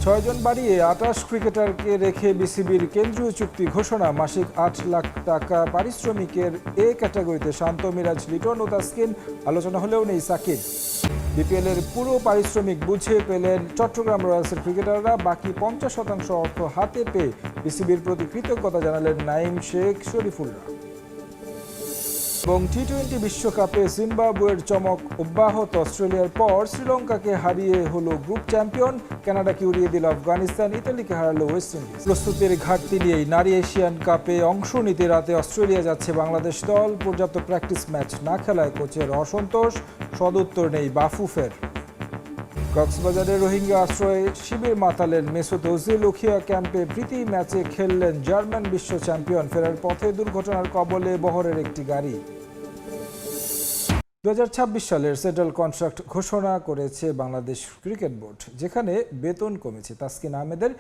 6 জন বাড়িয়ে 28 ক্রিকেটারকে রেখে বিসিবির কেন্দ্রীয় চুক্তি ঘোষণা। মাসিক 8 লাখ টাকা পারিশ্রমিকের এ ক্যাটাগরিতে শান্ত, মিরাজ, লিটন ও তাসকিন। আলোচনা হলেও নেই সাকিব। বিপিএল এর পুরো পারিশ্রমিক বুঝে পেলেন চট্টগ্রাম রয়্যালসের ক্রিকেটাররা। বাকি 50% অর্থ হাতে পেয়ে বিসিবির প্রতি কৃতজ্ঞতা জানালেন নাইম, শেখ, শরীফুলরা। এবং টি-20 বিশ্বকাপে জিম্বাবুয়ের চমক অব্যাহত। অস্ট্রেলিয়ার পর শ্রীলঙ্কাকে হারিয়ে হলো গ্রুপ চ্যাম্পিয়ন। কানাডাকে উড়িয়ে দিল আফগানিস্তান, ইতালিকে হারালো ওয়েস্ট ইন্ডিজ। প্রস্তুতির ঘাটতি নিয়েই নারী এশিয়ান কাপে অংশ নিতে রাতে অস্ট্রেলিয়া যাচ্ছে বাংলাদেশ দল। পর্যাপ্ত প্র্যাকটিস ম্যাচ না খেলায় কোচের অসন্তোষ, সদুত্তর নেই বাফুফের। কক্সবাজারের রোহিঙ্গা আশ্রয়ে শিবির মাতালেন মেসুত ওজিল। উখিয়া ক্যাম্পে প্রীতি ম্যাচে খেললেন জার্মান বিশ্ব চ্যাম্পিয়ন। ফেরার পথে দুর্ঘটনার কবলে বহরের একটি গাড়ি। 2026 সালের সেটেল কন্ট্রাক্ট ঘোষণা করেছে বাংলাদেশ ক্রিকেট বোর্ড, যেখানে বেতন কমেছে। তাসকিন আহমেদের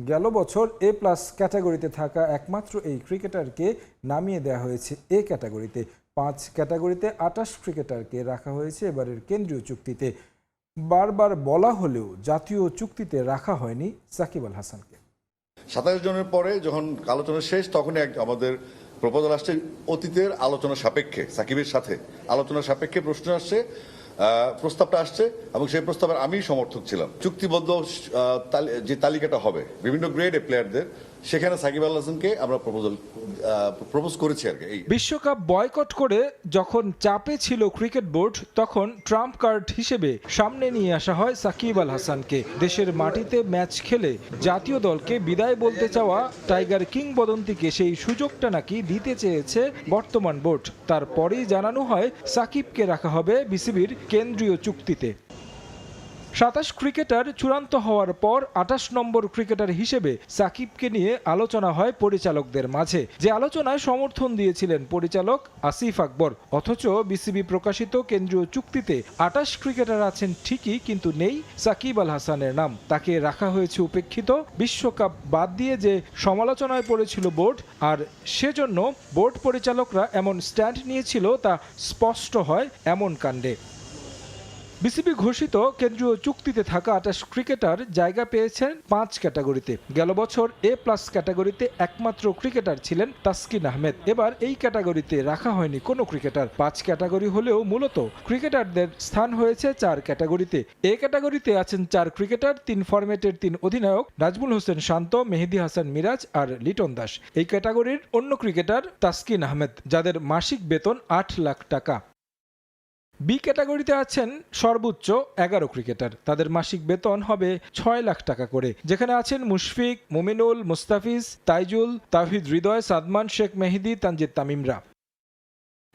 গেল বছর A+ ক্যাটাগরিতে থাকা একমাত্র এই ক্রিকেটারকে নামিয়ে দেওয়া হয়েছে A ক্যাটাগরিতে। 5 ক্যাটাগরিতে 28 ক্রিকেটারকে রাখা হয়েছে এবারের কেন্দ্রীয় চুক্তিতে। বারবার বলা হলেও জাতীয় চুক্তিতে রাখা হয়নি সাকিব আল হাসানকে। 27 জনের পরে যখন আলোচনা শেষ, তখনই আমাদের প্রপোজাল আসছে অতীতের আলোচনা সাপেক্ষে, সাকিবের সাথে আলোচনা সাপেক্ষে প্রস্তাবটা আসছে এবং সেই প্রস্তাবের আমি সমর্থক ছিলাম। চুক্তিবদ্ধ যে তালিকাটা হবে বিভিন্ন গ্রেডে প্লেয়ারদের, সেখানে সাকিব আল হাসানকে আমরা প্রপোজ করেছি আর কি। বিশ্বকাপ বয়কট করে যখন চাপে ছিল ক্রিকেট বোর্ড, তখন ট্রাম্প কার্ড হিসেবে সামনে নিয়ে আসা হয় সাকিব আল হাসানকে। দেশের মাটিতে ম্যাচ খেলে জাতীয় দলকে বিদায় বলতে চাওয়া টাইগার কিংবদন্তিকে সেই সুযোগটা নাকি দিতে চেয়েছে বর্তমান বোর্ড। তারপরেই জানানো হয় সাকিবকে রাখা হবে বিসিবির কেন্দ্রীয় চুক্তিতে। 27 ক্রিকেটার চূড়ান্ত হওয়ার পর 28 নম্বর ক্রিকেটার হিসেবে সাকিবকে নিয়ে আলোচনা হয় পরিচালকদের মাঝে, যে আলোচনায় সমর্থন দিয়েছিলেন পরিচালক আসিফ আকবর। অথচ বিসিবি প্রকাশিত কেন্দ্রীয় চুক্তিতে 28 ক্রিকেটার আছেন ঠিকই, কিন্তু নেই সাকিব আল হাসানের নাম। তাকে রাখা হয়েছে উপেক্ষিত। বিশ্বকাপ বাদ দিয়ে যে সমালোচনায় পড়েছিল বোর্ড, আর সেজন্য বোর্ড পরিচালকরা এমন স্ট্যান্ড নিয়েছিল তা স্পষ্ট হয় এমন কাণ্ডে। বিসিবি ঘোষিত কেন্দ্রীয় চুক্তিতে থাকা 28 ক্রিকেটার জায়গা পেয়েছেন 5 ক্যাটাগরিতে। গেল বছর A+ ক্যাটাগরিতে একমাত্র ক্রিকেটার ছিলেন তাসকিন আহমেদ। এবার এই ক্যাটাগরিতে রাখা হয়নি কোনো ক্রিকেটার। 5 ক্যাটাগরি হলেও মূলত ক্রিকেটারদের স্থান হয়েছে 4 ক্যাটাগরিতে। A ক্যাটাগরিতে আছেন 4 ক্রিকেটার, 3 ফরম্যাটের 3 অধিনায়ক, নাজমুল হোসেন শান্ত, মেহেদী হাসান মিরাজ আর লিটন দাস। এই ক্যাটাগরির অন্য ক্রিকেটার তাসকিন আহমেদ, যাদের মাসিক বেতন 8 লাখ টাকা। বি ক্যাটাগরিতে আছেন সর্বোচ্চ 11 ক্রিকেটার, তাদের মাসিক বেতন হবে 6 লাখ টাকা করে, যেখানে আছেন মুশফিক, মুমিনুল, মুস্তাফিজ, তাইজুল, তাওহিদ হৃদয়, সাদমান, শেখ মেহেদী, তানজিদ তামিমরা।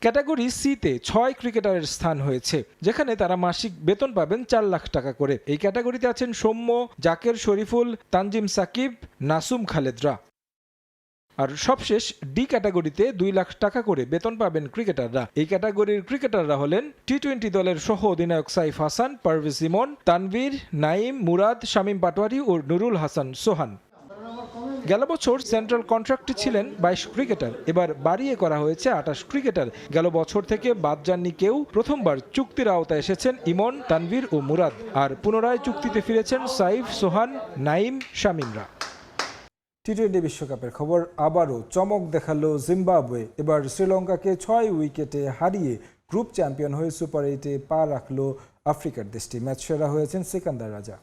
ক্যাটাগরি সিতে 6 ক্রিকেটারের স্থান হয়েছে, যেখানে তারা মাসিক বেতন পাবেন 4 লাখ টাকা করে। এই ক্যাটাগরিতে আছেন সৌম্য, জাকের, শরীফুল, তানজিম সাকিব, নাসুম খালেদরা। আর সবশেষ ডি ক্যাটাগরিতে 2 লাখ টাকা করে বেতন পাবেন ক্রিকেটাররা। এই ক্যাটাগরির ক্রিকেটাররা হলেন টি-20 দলের সহ অধিনায়ক সাইফ হাসান, পারভেজ ইমন, তানভীর, নাইম, মুরাদ, শামীম পাটোয়ারি ও নুরুল হাসান সোহান। গেল বছর সেন্ট্রাল কন্ট্রাক্টে ছিলেন 22 ক্রিকেটার, এবার বাড়িয়ে করা হয়েছে 28 ক্রিকেটার। গেল বছর থেকে বাদ যাননি কেউ। প্রথমবার চুক্তির আওতায় এসেছেন ইমন, তানভীর ও মুরাদ, আর পুনরায় চুক্তিতে ফিরেছেন সাইফ, সোহান, নাইম, শামীমরা। টি-20 বিশ্বকাপের খবর আবারও চমক দেখালো জিম্বাবুয়ে। এবার শ্রীলঙ্কাকে 6 উইকেটে হারিয়ে গ্রুপ চ্যাম্পিয়ন হয়ে সুপার 8-এ পা রাখল আফ্রিকার দেশটি। ম্যাচ সেরা হয়েছেন সিকান্দার রাজা।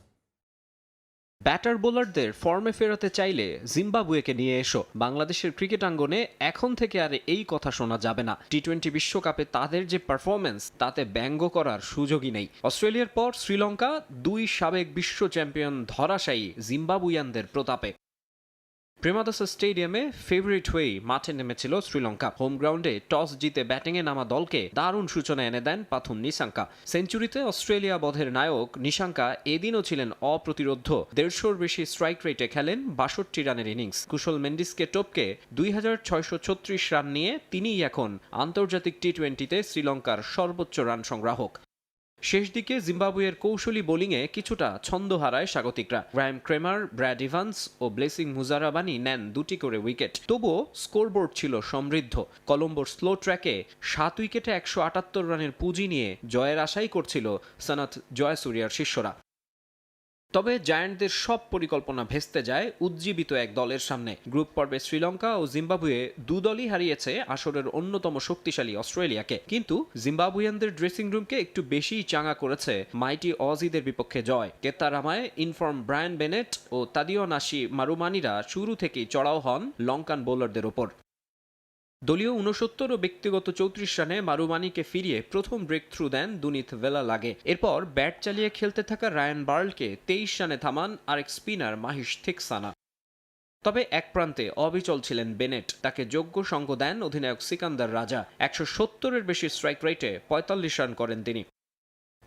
ব্যাটার বোলারদের ফর্মে ফেরাতে চাইলে জিম্বাবুয়েকে নিয়ে এসো। বাংলাদেশের ক্রিকেট আঙ্গনে এখন থেকে আর এই কথা শোনা যাবে না। টি-20 বিশ্বকাপে তাদের যে পারফরমেন্স, তাতে ব্যঙ্গ করার সুযোগই নেই। অস্ট্রেলিয়ার পর শ্রীলঙ্কা 2 সাবেক বিশ্ব চ্যাম্পিয়ন ধরাশায়ী জিম্বাবুয়ানদের প্রতাপে। প্রেমাদাসা স্টেডিয়ামে ফেভারিট হয়েই মাঠে নেমেছিল শ্রীলঙ্কা। হোম গ্রাউন্ডে টস জিতে ব্যাটিংয়ে নামা দলকে দারুণ সূচনা এনে দেন পাথুন নিসাঙ্কা। সেঞ্চুরিতে অস্ট্রেলিয়া বধের নায়ক নিসাঙ্কা এদিনও ছিলেন অপ্রতিরোধ্য। 150-র বেশি স্ট্রাইক রেটে খেলেন 62 রানের ইনিংস। কুশল মেন্ডিসকে টপকে 2636 রান নিয়ে তিনিই এখন আন্তর্জাতিক টি-20-তে শ্রীলঙ্কার সর্বোচ্চ রান সংগ্রাহক। শেষ দিকে জিম্বাবুয়ের কৌশলী বোলিংয়ে কিছুটা ছন্দ হারায় স্বাগতিকরা। গ্রায়াম ক্রেমার, ব্র্যাড ইভান্স ও ব্লেসিং মুজারাবানি নেন 2টি করে উইকেট। তবুও স্কোরবোর্ড ছিল সমৃদ্ধ। কলম্বোর স্লো ট্র্যাকে 7 উইকেটে 178 রানের পুঁজি নিয়ে জয়ের আশাই করছিল সনাথ জয়াসুরিয়ার শিষ্যরা। তবে জায়ান্টদের সব পরিকল্পনা ভেস্তে যায় উজ্জীবিত এক দলের সামনে। গ্রুপ পর্বে শ্রীলঙ্কা ও জিম্বাবুয়ে দলই হারিয়েছে আসরের অন্যতম শক্তিশালী অস্ট্রেলিয়াকে, কিন্তু জিম্বাবুয়ানদের ড্রেসিং রুমকে একটু বেশিই চাঙা করেছে মাইটি অজিদের বিপক্ষে জয়। কেতারামায় ইনফর্ম ব্রায়ান বেনেট ও তাদিও নাসি মারুমানিরা শুরু থেকেই চড়াও হন লঙ্কান বোলারদের ওপর। দলীয় ৬৯ ও ব্যক্তিগত ৩৪ রানে মারুমানিকে ফিরিয়ে প্রথম ব্রেক থ্রু দেন দুনিত ভেলা লাগে। এরপর ব্যাট চালিয়ে খেলতে থাকা রায়ান বার্লকে ২৩ রানে থামান আরেক স্পিনার মাহিশ থিকসানা। তবে এক প্রান্তে অবিচল ছিলেন বেনেট, তাকে যোগ্য সঙ্গ দেন অধিনায়ক সিকান্দার রাজা। ১৭০-এর বেশি স্ট্রাইক রেটে ৪৫ রান করেন তিনি।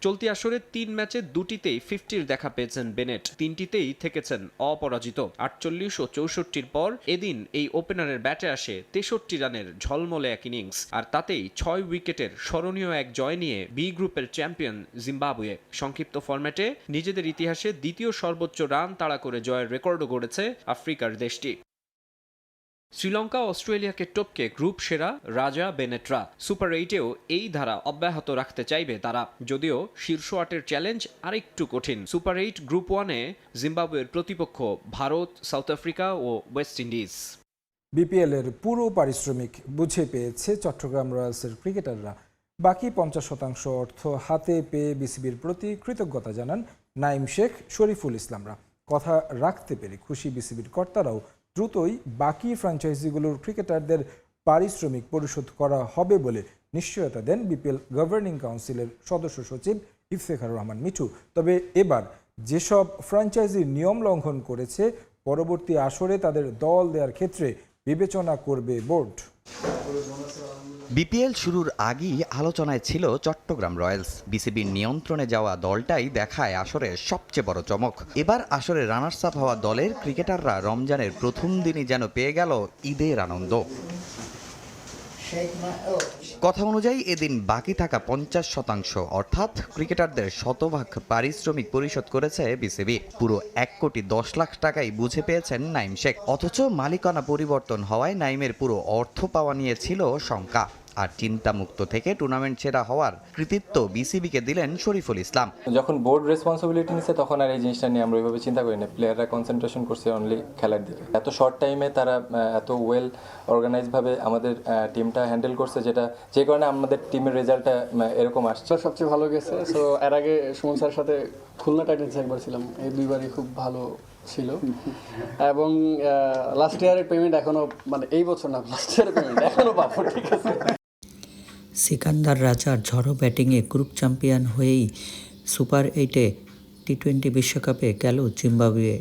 চলতি আসরে ৩ ম্যাচে ২টিতেই 50-র দেখা পেয়েছেন বেনেট, ৩টিতেই থেকেছেন অপরাজিত। ৪৮ ও ৬৪-র পর এদিন এই ওপেনারের ব্যাটে আসে ৬৩ রানের ঝলমলে এক ইনিংস, আর তাতেই ৬ উইকেটের স্মরণীয় এক জয় নিয়ে বি গ্রুপের চ্যাম্পিয়ন জিম্বাবুয়ে। সংক্ষিপ্ত ফরম্যাটে নিজেদের ইতিহাসে দ্বিতীয় সর্বোচ্চ রান তাড়া করে জয়ের রেকর্ডও গড়েছে আফ্রিকার দেশটি। শ্রীলঙ্কা অস্ট্রেলিয়াকে টপকে গ্রুপ সেরা রাজা বেনেটরা। সুপার 8-এও এই ধারা অব্যাহত রাখতে চাইবে তারা, যদিও শীর্ষ 8-এর চ্যালেঞ্জ আরেকটু কঠিন। সুপার 8 গ্রুপ 1-এ জিম্বাবুয়ের প্রতিপক্ষ ভারত, সাউথ আফ্রিকা ও ওয়েস্ট ইন্ডিজ। বিপিএলের পুরো পারিশ্রমিক বুঝে পেয়েছে চট্টগ্রাম রয়্যালসের ক্রিকেটাররা। বাকি ৫০% অর্থ হাতে পেয়ে বিসিবির প্রতি কৃতজ্ঞতা জানান নাইম শেখ, শরীফুল ইসলামরা। কথা রাখতে পেরে খুশি বিসিবির কর্তারাও। দ্রুতই বাকি ফ্র্যাঞ্চাইজিগুলোর ক্রিকেটারদের পারিশ্রমিক পরিশোধ করা হবে বলে নিশ্চয়তা দেন বিপিএল গভর্নিং কাউন্সিলের সদস্য সচিব ইফতেখারুর রহমান মিঠু। তবে এবার যেসব ফ্র্যাঞ্চাইজি নিয়ম লঙ্ঘন করেছে, পরবর্তী আসরে তাদের দল দেওয়ার ক্ষেত্রে বিবেচনা করবে বোর্ড। বিপিএল শুরুর আগেই আলোচনায় ছিল চট্টগ্রাম রয়্যালস। বিসিবির নিয়ন্ত্রণে যাওয়া দলটাই দেখায় আসরের সবচেয়ে বড় চমক। এবার আসরে রানার্স আপ হওয়া দলের ক্রিকেটাররা রমজানের প্রথম দিনই যেন পেয়ে গেল ঈদের আনন্দ। কথা অনুযায়ী এদিন বাকি থাকা ৫০% অর্থাৎ ক্রিকেটারদের শতভাগ পারিশ্রমিক পরিশোধ করেছে বিসিবি। পুরো ১,১০,০০,০০০ টাকাই বুঝে পেয়েছেন নাইম শেখ। অথচ মালিকানা পরিবর্তন হওয়ায় নাইমের পুরো অর্থ পাওয়া নিয়ে ছিল শঙ্কা। আর চিন্তামুক্ত থেকে টুর্নামেন্ট সেরা হওয়ার কৃতিত্ব বিসিবিকে দিলেন শরীফুল ইসলাম। যখন বোর্ড রেসপন্সিবিলিটি নিচ্ছে তখন আর এই জিনিসটা নিয়ে আমরা ওইভাবে চিন্তা করি না। প্লেয়াররা কনসেন্ট্রেশন করছে অনলি খেলার দিকে। এত শর্ট টাইমে তারা এত ওয়েল অর্গানাইজভাবে আমাদের টিমটা হ্যান্ডেল করছে, যে কারণে আমাদের টিমের রেজাল্টটা এরকম আসছে। সবচেয়ে ভালো গেছে। সো এর আগে সুমন স্যারের সাথে খুলনা টাইটান্সে একবার ছিলাম, এই দুইবারই খুব ভালো ছিল। এবং লাস্ট ইয়ারের পেমেন্ট এখনো, মানে এই বছর না, লাস্ট ইয়ারের পেমেন্ট এখনো পাবো। ঠিক আছে। সিকান্দার রাজার ঝড়ো ব্যাটিংয়ে গ্রুপ চ্যাম্পিয়ন হয়েই সুপার 8-এ টি-20 বিশ্বকাপে গেল জিম্বাবুয়ে।